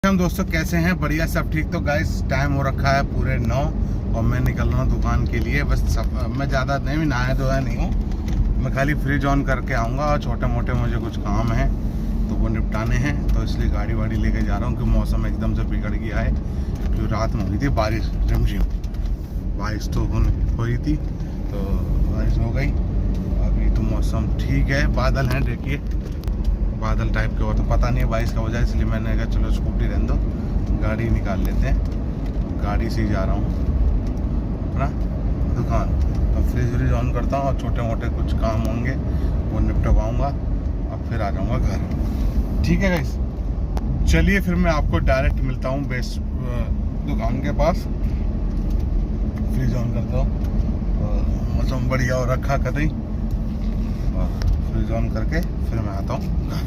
Welcome दोस्तों, कैसे हैं? बढ़िया, सब ठीक। तो गाइस टाइम हो रखा है पूरे 9 और मैं निकल रहा हूँ दुकान के लिए। बस मैं ज़्यादा नहीं नहाया धोया नहीं हूँ, मैं खाली फ्रिज ऑन करके आऊँगा और छोटे मोटे मुझे कुछ काम हैं तो वो निपटाने हैं, तो इसलिए गाड़ी वाड़ी लेके जा रहा हूँ कि मौसम एकदम से बिगड़ गया है। जो रात में हुई थी बारिश, रिमझिम बारिश तो हो रही थी, तो बारिश हो गई। अभी तो मौसम ठीक है, बादल हैं, देखिए बादल टाइप के, हो तो पता नहीं है बारिश का वजह, इसलिए मैंने कहा चलो स्कूटी रहने दो, गाड़ी निकाल लेते हैं। गाड़ी से ही जा रहा हूँ अपना दुकान। तो फ्रिज व्रिज ऑन करता हूँ और छोटे मोटे कुछ काम होंगे वो निपटवाऊँगा और फिर आ जाऊँगा घर। ठीक है गाइस, चलिए फिर मैं आपको डायरेक्ट मिलता हूँ बेस दुकान के पास। फ्रिज ऑन करता हूँ, मौसम बढ़िया हो रखा कतई, और फ्रिज ऑन करके फिर मैं आता हूँ घर।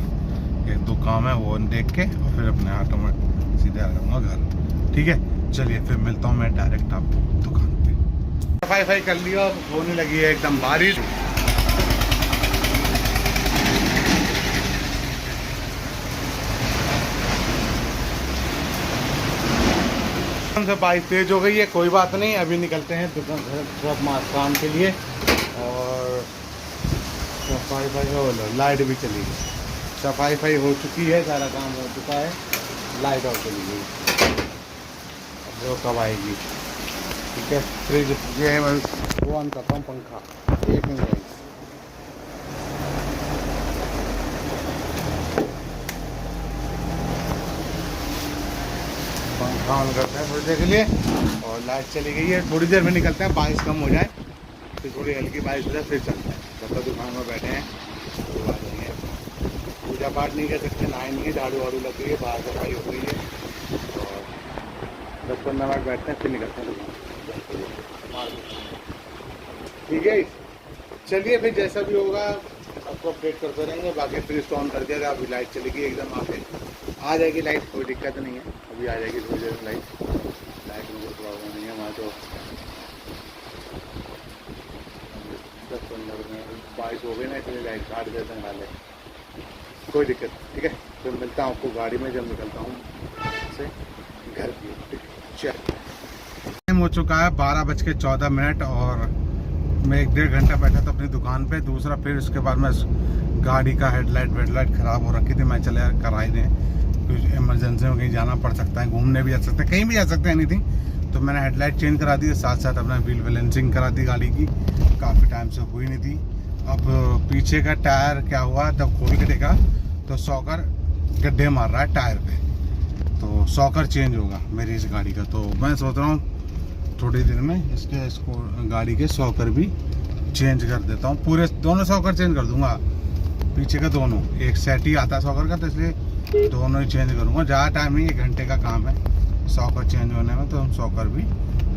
एक दो काम है वो देख के और फिर अपने ऑटो में सीधे आ जाऊँगा घर। ठीक है, चलिए फिर मिलता हूँ मैं डायरेक्ट आपको दुकान पे। सफाई कर लिया, होने लगी है एकदम बारिश। से बारिश तेज हो गई है, कोई बात नहीं, अभी निकलते हैं दुकान घर काम के लिए। और सफाई हो, लाइट भी चली गई, सफाई हो चुकी है, सारा काम हो चुका है, लाइट और चली गई, अब वो कब आएगी। ठीक है, फ्रिज ये है, मैं वो ऑन करता हूँ पंखा, एक मिनट। पंखा ऑन करते हैं थोड़ी देर के लिए, और लाइट चली गई है। थोड़ी देर में निकलते हैं, बारिश कम हो जाए, फिर थोड़ी हल्की बारिश हो जाए फिर चलते हैं। जब तक दुकान में बैठे हैं तो आ जाएंगे। पूजा पाठ नहीं कर सकते, नहाए नहीं है, झाड़ू वाड़ू लग गई है, बाहर सफाई हो गई है, और 10-15 मिनट बैठते हैं फिर निकलते हैं दुकान। ठीक है, चलिए फिर जैसा भी होगा आपको अपडेट करते रहेंगे। बाकी फ्रिज तो ऑन कर दिया था, अभी लाइट चलेगी एकदम, आ जाएगी लाइट, कोई दिक्कत नहीं है, अभी आ जाएगी थोड़ी देर में लाइट में कोई प्रॉब्लम नहीं है। वहाँ तो 10-15 मिनट बारिश हो गई ना, इसलिए लाइट काट देते हैं नाले, कोई दिक्कत। ठीक है, तो मिलता हूँ आपको गाड़ी में जब निकलता हूँ से घर की। टाइम हो चुका है 12:14 और मैं 1-1.5 घंटा बैठा था अपनी दुकान पे। दूसरा फिर उसके बाद मैं गाड़ी का हेडलाइट ख़राब हो रखी थी, मैं चले यार करा ही दें, कुछ इमरजेंसी में कहीं जाना पड़ सकता है, घूमने भी जा सकते हैं, कहीं भी जा सकते हैं, एनीथिंग। तो मैंने हेडलाइट चेंज करा दी, साथ साथ अपना व्हील बैलेंसिंग करा दी गाड़ी की, काफ़ी टाइम से हुई नहीं थी। अब पीछे का टायर क्या हुआ, जब खोल के देखा तो सॉकर गड्ढे मार रहा है टायर पे, तो सॉकर चेंज होगा मेरी इस गाड़ी का। तो मैं सोच रहा हूँ थोड़ी देर में इसको गाड़ी के सॉकर भी चेंज कर देता हूँ, पूरे दोनों सॉकर चेंज कर दूंगा, पीछे का दोनों, एक सेट ही आता है सॉकर का, तो इसलिए दोनों ही चेंज करूँगा। ज़्यादा टाइम नहीं, 1 घंटे का काम है सॉकर चेंज होने में, तो हम सॉकर भी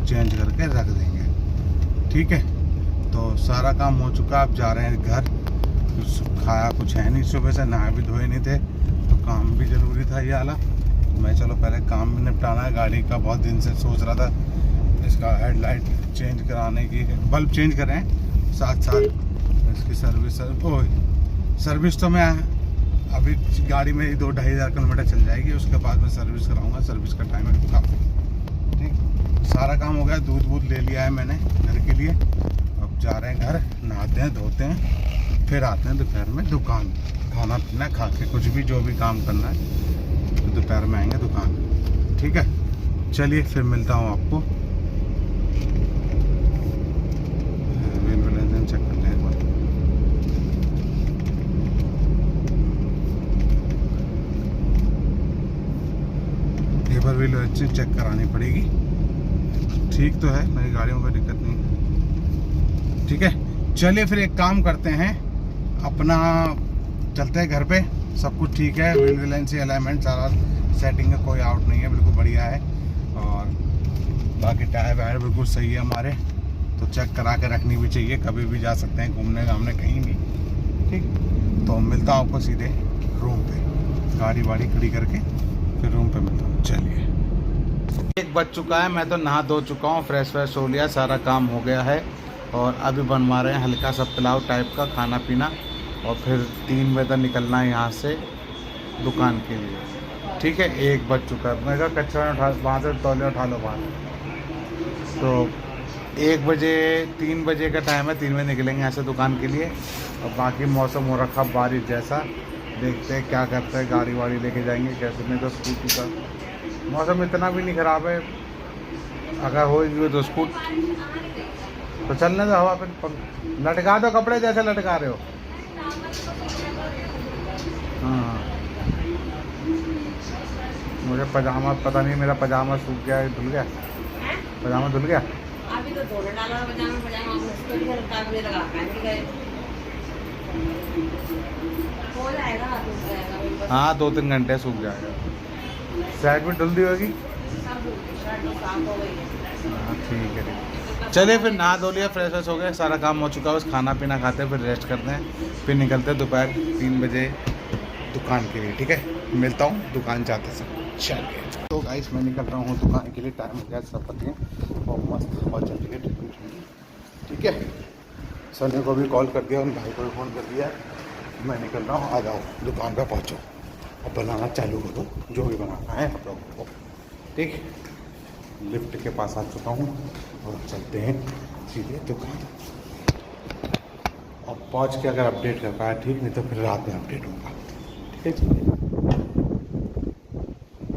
चेंज करके रख देंगे। ठीक है, तो सारा काम हो चुका, अब जा रहे हैं घर। कुछ खाया कुछ है नहीं, सुबह से नहा भी धोए नहीं थे, तो काम भी ज़रूरी था ये वाला। मैं चलो पहले काम भी निपटाना है गाड़ी का, बहुत दिन से सोच रहा था इसका हेडलाइट चेंज कराने की, बल्ब चेंज करें, साथ साथ इसकी सर्विस तो मैं अभी गाड़ी में 2-2.5 हज़ार किलोमीटर चल जाएगी, उसके बाद मैं सर्विस कराऊंगा, सर्विस का टाइम है काफ़ी। ठीक, सारा काम हो गया, दूध ले लिया है मैंने घर के लिए। अब जा रहे हैं घर, नहाते हैं धोते हैं, फिर आते हैं दोपहर में दुकान, खाना पीना खा के कुछ भी जो भी काम करना है, तो दोपहर में आएंगे दुकान। ठीक है, चलिए फिर मिलता हूँ आपको। चेक कर लें एक बार, पेपर व्हील अच्छी चेक करानी पड़ेगी। ठीक तो है, मेरी गाड़ी में कोई दिक्कत नहीं। ठीक है, चलिए फिर एक काम करते हैं, अपना चलते हैं घर पे। सब कुछ ठीक है, व्हील बैलेंस अलाइनमेंट सारा सेटिंग का कोई आउट नहीं है, बिल्कुल बढ़िया है, और बाकी टायर वायर बिल्कुल सही है हमारे, तो चेक करा के रखनी भी चाहिए, कभी भी जा सकते हैं घूमने घामने कहीं भी। ठीक, तो मिलता हूँ आपको सीधे रूम पे, गाड़ी वाड़ी खड़ी करके फिर रूम पे मिलता हूँ। चलिए, 1 बज चुका है, मैं तो नहा धो चुका हूँ, फ्रेश हो लिया, सारा काम हो गया है, और अभी बनवा रहे हैं हल्का सा पुलाव टाइप का खाना पीना, और फिर 3 बजे तक निकलना है यहाँ से दुकान के लिए। ठीक है 1 बज चुका है। मैं कहा कच्चा उठा वहाँ से तौले उठा लो बाहर। तो 1 बजे 3 बजे का टाइम है, 3 बजे निकलेंगे यहाँ से दुकान के लिए। और बाकी मौसम हो रखा बारिश जैसा, देखते हैं क्या करते हैं, गाड़ी वाड़ी लेके जाएंगे कैसे। नहीं तो स्कूटी का मौसम इतना भी नहीं ख़राब है, अगर हो तो तो चलने दो। हवा पे लटका दो कपड़े जैसे लटका रहे हो। हाँ मुझे पजामा पता नहीं, मेरा पजामा सूख गया है, धुल गया पजामा, धुल गया। अभी तो धोने डाला पजामा, पजामा मुझको भी हल्का भी लगा पहन के गए। हो जाएगा, सूख जाएगा। हाँ 2-3 घंटे सूख जाएगा। शर्ट भी धुल दी होगी। सब धुल गई, शर्ट तो साफ हो गई है। हाँ ठीक है। चलिए फिर नहा धो लिया, फ्रेश व्रेश हो गए, सारा काम हो चुका है, बस खाना पीना खाते हैं, फिर रेस्ट करते हैं, फिर निकलते हैं दोपहर 3 बजे दुकान के लिए। ठीक है मिलता हूँ दुकान जाते सब। चलिए तो गाइस मैं निकल रहा हूँ दुकान के लिए, टाइम हो गया सब पतिए और मस्त हवा चल रही है ठंडी ठंडी। ठीक है सनी को भी कॉल कर दिया, उन भाई को भी फ़ोन कर दिया, मैं निकल रहा हूँ, आ जाओ दुकान पर पहुँचो और बनाना चालू करो जो भी बनाना है आप लोगों को। ठीक लिफ्ट के पास आ चुका हूँ और चलते हैं सीधे दुकान। अब पहुँच के अगर अपडेट कर पाया ठीक, नहीं तो फिर रात में अपडेट होगा। ठीक है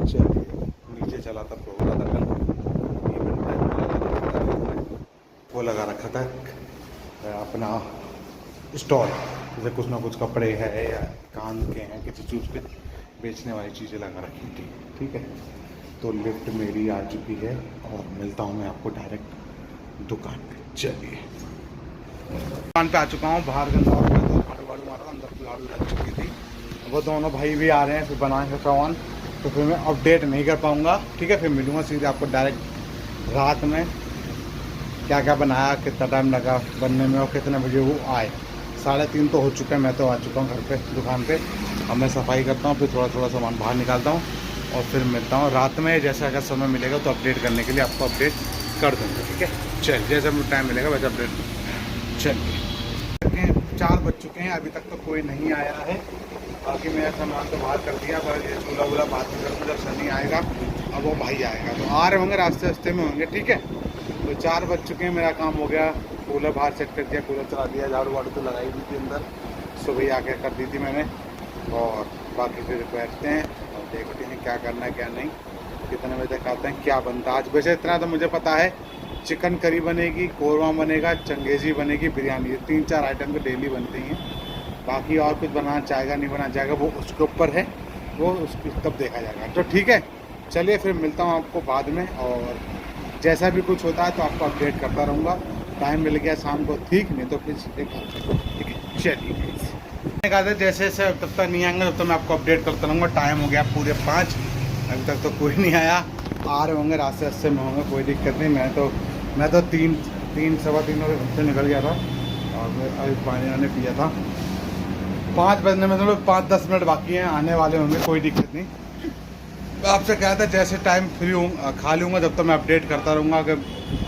चलिए नीचे चला था प्रोग्राम था कल, वो लगा रखा था अपना स्टॉल, जैसे कुछ ना कुछ कपड़े है या कान के हैं, किसी चीज़ के बेचने वाली चीज़ें लगा रखी थी। ठीक है तो लिफ्ट मेरी आ चुकी है और मिलता हूँ मैं आपको डायरेक्ट दुकान पे। चलिए दुकान पे आ चुका हूँ, बाहर गंदा झाड़ू मारा, अंदर की झाड़ू लग चुकी थी। वो दोनों भाई भी आ रहे हैं, फिर बनाएंगे सामान, तो फिर मैं अपडेट नहीं कर पाऊँगा। ठीक है फिर मिलूँगा सीधे आपको डायरेक्ट रात में, क्या क्या बनाया, कितना टाइम लगा बनने में और कितने बजे वो आए। 3:30 तो हो चुका है, मैं तो आ चुका हूँ घर पे दुकान पे। अब मैं सफाई करता हूँ, फिर थोड़ा थोड़ा सामान बाहर निकालता हूँ और फिर मिलता हूँ रात में। जैसे अगर समय मिलेगा तो अपडेट करने के लिए आपको अपडेट कर दूँगा। ठीक है चल जैसे मुझे टाइम मिलेगा वैसे अपडेट। चलिए 4 बज चुके हैं, अभी तक तो कोई नहीं आया है। बाकी मेरा सामान तो बाहर कर दिया, पर ये चूल्हा वूल्हा बात करूँगा जब सनी आएगा, अब वो भाई आएगा तो आ रहे होंगे, रास्ते रास्ते में होंगे। ठीक है तो 4 बज चुके हैं, मेरा काम हो गया, कूलर बाहर सेट कर दिया, कूलर चला दिया, झाड़ू वाड़ू तो लगाई दी थी अंदर, सुबह ही आके कर दी थी मैंने। और बाकी फिर बैठते हैं और देखते हैं क्या करना है क्या नहीं, कितने बजे तक आते हैं, क्या बनता है आज। वैसे इतना तो मुझे पता है, चिकन करी बनेगी, कौरमा बनेगा, चंगेज़ी बनेगी, बिरयानी, ये 3-4 आइटम तो डेली बनती हैं। बाकी और कुछ बनाना चाहेगा नहीं बनाना चाहेगा वो उसके ऊपर है, वो उसकी तब देखा जाएगा। तो ठीक है चलिए फिर मिलता हूँ आपको बाद में, और जैसा भी कुछ होता है तो आपको अपडेट करता रहूँगा। टाइम मिल गया शाम को ठीक, नहीं तो फिर सीधे घर पे। ठीक है चलिए मैंने कहा था जैसे जैसे तब तक नहीं आएंगे तब तक मैं आपको अपडेट करता रहूँगा। टाइम हो गया पूरे 5, अभी तक तो कोई नहीं आया, आ रहे होंगे रास्ते रास्ते में होंगे, कोई दिक्कत नहीं। मैं तो 3-3 बजे घर से निकल गया था और मैं अभी पानी वानी पिया था। 5 बजने में तो लोग 5-10 मिनट बाकी हैं, आने वाले होंगे, कोई दिक्कत नहीं। आपसे कहा था जैसे टाइम फ्री हूँ खा लूँगा जब तक मैं अपडेट करता रहूँगा, अगर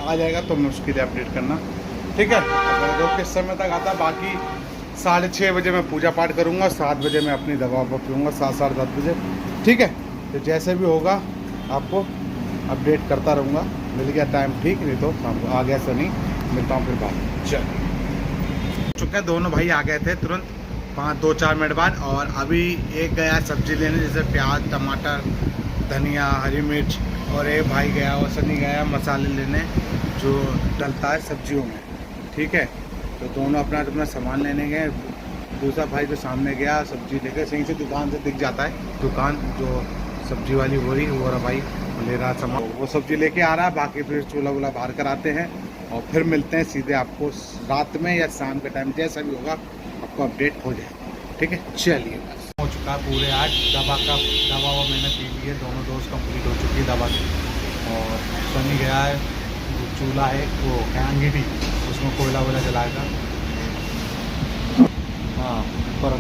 आ जाएगा तो मैं उसके लिए अपडेट करना। ठीक है अगर जो किस समय तक आता, बाकी 6:30 बजे मैं पूजा पाठ करूँगा, 7 बजे मैं अपनी दवा पीऊँगा, 7-7:30 बजे। ठीक है तो जैसे भी होगा आपको अपडेट करता रहूँगा। मिल गया टाइम ठीक, नहीं तो शाम को आ गया सनी, मिलता हूँ फिर बाद। चल चुके हैं, दोनों भाई आ गए थे तुरंत 2-4 मिनट बाद। और अभी एक गया सब्जी लेने, जैसे प्याज, टमाटर, धनिया, हरी मिर्च, और एक भाई गया और सनी गया मसाले लेने जो डलता है सब्जियों में। ठीक है तो दोनों अपना सामान लेने गए। दूसरा भाई जो सामने गया सब्जी लेकर, सही से दुकान से दिख जाता है, दुकान जो सब्जी वाली हो रही वो रहा भाई ले रहा सामान, वो सब्जी लेके आ रहा है। बाकी फिर चूल्हा वूल्हा बाहर कराते हैं और फिर मिलते हैं सीधे आपको रात में या शाम के टाइम, जैसा भी होगा आपको अपडेट हो जाएगा। ठीक है चलिए बस हो चुका पूरे 8 दवा वो मैंने पी ली है, दोनों डोज कंप्लीट हो चुकी है दवा की। और सनी गया है, चूल्हा है वो अंगीठी, उसमें कोयला वोयला जलाएगा। हाँ पर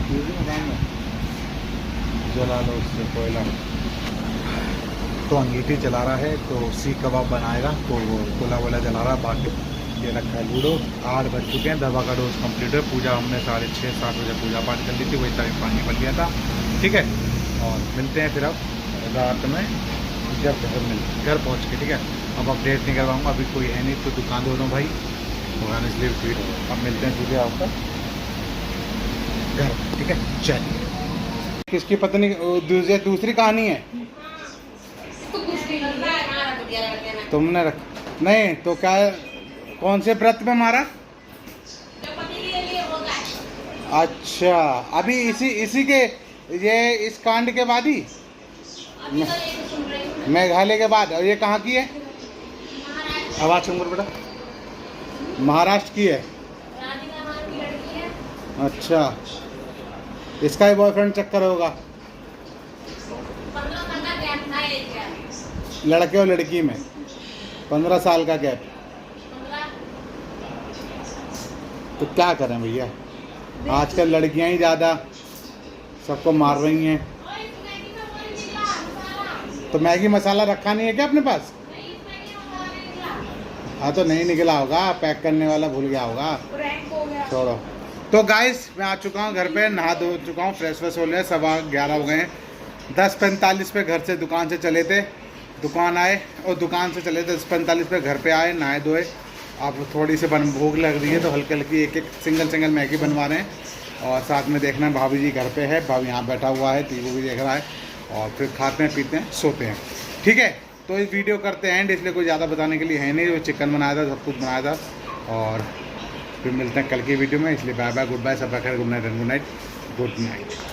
जला लो उससे कोयला, तो अंगीठी जला रहा है, तो सीख कबाब बनाएगा, तो वो कोयला वोयला जला रहा है। बाकी ये रखा है लूडो। 8 बज चुके हैं, दवा का डोज कंप्लीट है। पूजा हमने 6:30-7 बजे पूजा पाठ कर ली थी, वही टाइम पानी बन गया था। ठीक है और मिलते हैं फिर अब रात में जब घर पहुँच के, ठीक है। अब अपडेट नहीं करवाऊँगा, अभी कोई है नहीं तो दुकान दोनों भाई दुकान, इसलिए भीड़। अब मिलते हैं सीधे आपका घर, ठीक है। चलिए, किसकी पत्नी दूसरी कहानी है। तुमने रख नहीं तो क्या, कौन से व्रत में मारा? अच्छा, अभी इसी के ये इस कांड के बाद ही, मेघालय के बाद। और ये कहाँ की है? आवाज सुन बेटा, महाराष्ट्र की है। अच्छा, इसका ही बॉयफ्रेंड चक्कर होगा लड़के और लड़की में, 15 साल का गैप। तो क्या करें भैया, आजकल लड़कियां ही ज़्यादा सबको मार रही हैं। तो मैगी मसाला रखा नहीं है क्या अपने पास? हाँ तो नहीं निकला होगा, पैक करने वाला भूल गया होगा, छोड़ो। तो गाइस मैं आ चुका हूँ घर पे, नहा धो चुका हूँ, फ्रेश हो लिया, 11:15 हो गए हैं। 10:45 पे घर से दुकान से चले थे, दुकान आए और दुकान से चले थे 10:45 पे घर पे आए, नहाए धोए। आप थोड़ी सी भूख लग रही है तो हल्की हल्की एक सिंगल मैगी बनवा रहे हैं। और साथ में देखना है भाभी जी घर पे है, भाभी यहाँ बैठा हुआ है, टीवी भी देख रहा है। और फिर खाते हैं, पीते हैं, सोते हैं, ठीक है। तो इस वीडियो करते हैं एंड, इसलिए कोई ज़्यादा बताने के लिए है नहीं। वो चिकन बनाया था, सब कुछ बनाया था। और फिर मिलते हैं कल की वीडियो में, इसलिए बाय बाय, गुड बाय, सब खैर, good night and good night, good night.